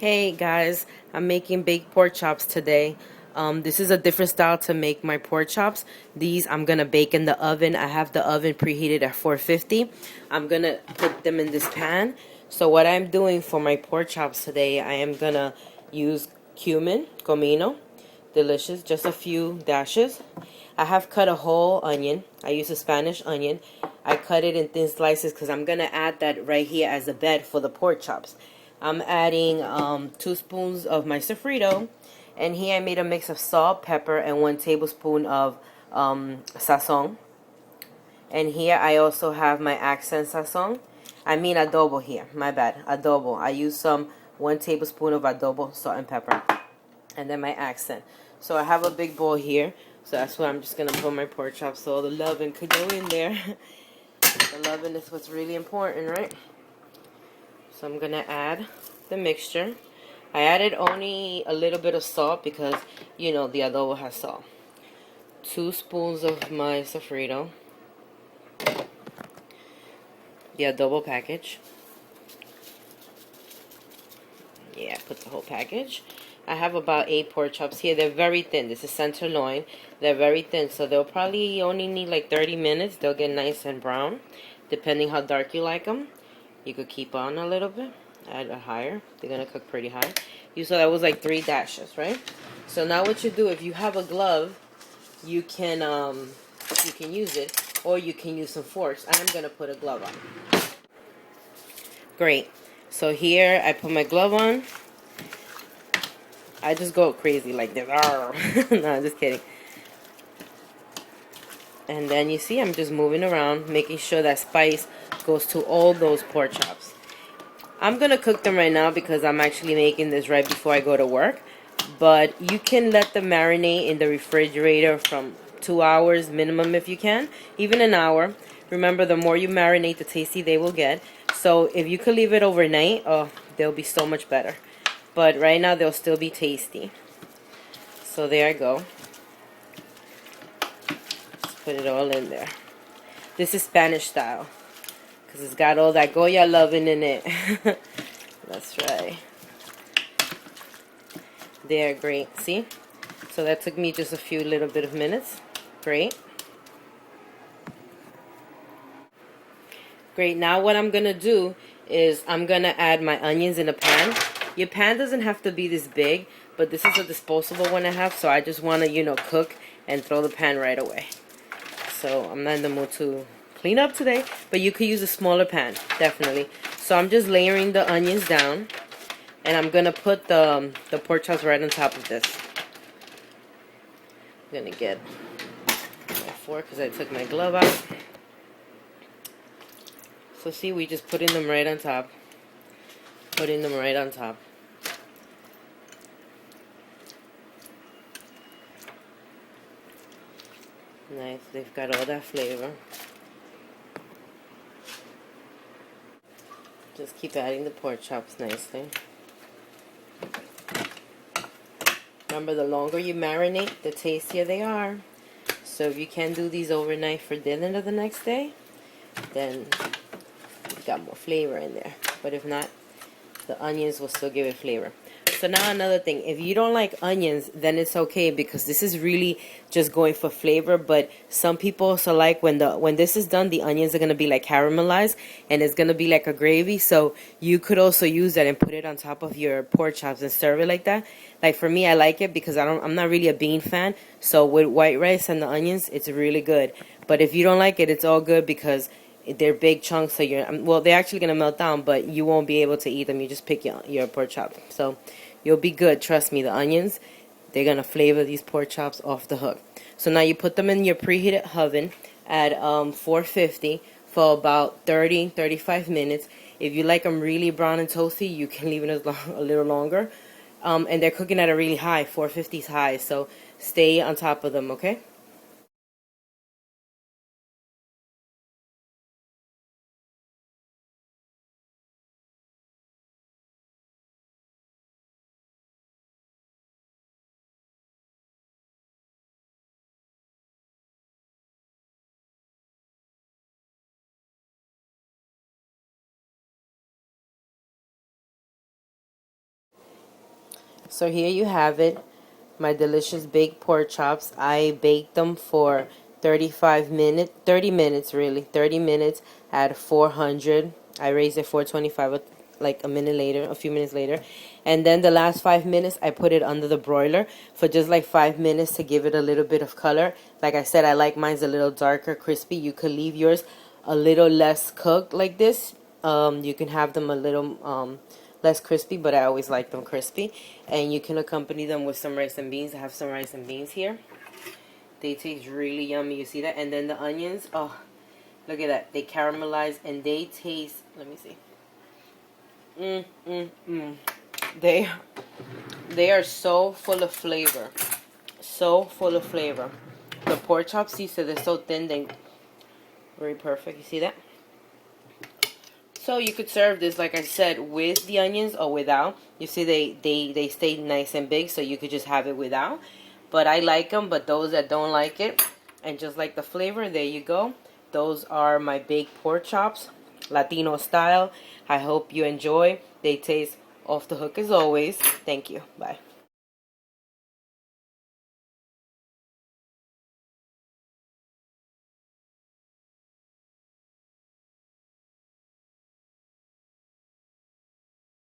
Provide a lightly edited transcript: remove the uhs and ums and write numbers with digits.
Hey guys, I'm making baked pork chops today. This is a different style to make my pork chops. These I'm gonna bake in the oven. I have the oven preheated at 450. I'm gonna put them in this pan. So what I'm doing for my pork chops today, I am gonna use cumin, comino, delicious, just a few dashes. I have cut a whole onion. I use a Spanish onion. I cut it in thin slices because I'm gonna add that right here as a bed for the pork chops. I'm adding 2 spoons of my sofrito, and here I made a mix of salt, pepper, and 1 tablespoon of sazon. And here I also have my accent sazon. I mean adobo here, my bad, adobo. I use some 1 tablespoon of adobo, salt and pepper, and then my accent. So I have a big bowl here, so that's where I'm just gonna put my pork chops so the loving could go in there. The loving is what's really important, right? So I'm gonna add the mixture. I added only a little bit of salt because, you know, the adobo has salt. 2 spoons of my sofrito. The adobo package. Yeah, put the whole package. I have about 8 pork chops here. They're very thin. This is center loin. They're very thin, so they'll probably only need like 30 minutes. They'll get nice and brown, depending how dark you like them. You could keep on a little bit, add a higher. They're gonna cook pretty high. You saw that was like 3 dashes, right? So now what you do, if you have a glove, you can use it, or you can use some forks. I'm gonna put a glove on. Great. So here I put my glove on. I just go crazy like this. No, I'm just kidding. And then you see I'm just moving around, making sure that spice goes to all those pork chops. I'm going to cook them right now because I'm actually making this right before I go to work. But you can let them marinate in the refrigerator from 2 hours minimum if you can. Even an hour. Remember, the more you marinate, the tasty they will get. So if you could leave it overnight, oh, they'll be so much better. But right now they'll still be tasty. So there I go. Just put it all in there. This is Spanish style because it's got all that Goya loving in it. That's right. They're great. See? So that took me just a few little bit of minutes. Great. Great. Now what I'm going to do is I'm going to add my onions in a pan. Your pan doesn't have to be this big, but this is a disposable one I have, so I just want to, you know, cook and throw the pan right away. So I'm not in the mood to clean up today, but you could use a smaller pan, definitely. So I'm just layering the onions down, and I'm going to put the pork chops right on top of this. I'm going to get my fork because I took my glove out. So see, we just putting them right on top. Putting them right on top. Nice, they've got all that flavor. Just keep adding the pork chops nicely. Remember, the longer you marinate, the tastier they are. So if you can do these overnight for dinner the next day, then you've got more flavor in there. But if not, the onions will still give it flavor. So now another thing, if you don't like onions, then it's okay because this is really just going for flavor. But some people also like when this is done, the onions are going to be like caramelized and it's going to be like a gravy. So you could also use that and put it on top of your pork chops and serve it like that. Like for me, I like it because I'm not really a bean fan. So with white rice and the onions, it's really good. But if you don't like it, it's all good because they're big chunks, so well, they're actually gonna melt down, but you won't be able to eat them. You just pick your pork chop, so you'll be good. Trust me, the onions, they're gonna flavor these pork chops off the hook. So now you put them in your preheated oven at 450 for about 30-35 minutes. If you like them really brown and toasty, you can leave it a little longer. And they're cooking at a really high, 450 is high, so stay on top of them, okay? So here you have it, my delicious baked pork chops. I baked them for 30 minutes really, 30 minutes at 400. I raised it 425 like a minute later, a few minutes later. And then the last 5 minutes, I put it under the broiler for just like 5 minutes to give it a little bit of color. Like I said, I like mine's a little darker, crispy. You could leave yours a little less cooked like this. You can have them a little less crispy, but I always like them crispy. And you can accompany them with some rice and beans. I have some rice and beans here. They taste really yummy. You see that? And then the onions, oh, look at that. They caramelize and they taste, let me see. They are so full of flavor. So full of flavor. The pork chops, you said they're so thin, they very perfect. You see that? So you could serve this, like I said, with the onions or without. You see they stay nice and big, so you could just have it without. But I like them, but those that don't like it and just like the flavor, there you go. Those are my baked pork chops, Latino style. I hope you enjoy. They taste off the hook as always. Thank you. Bye.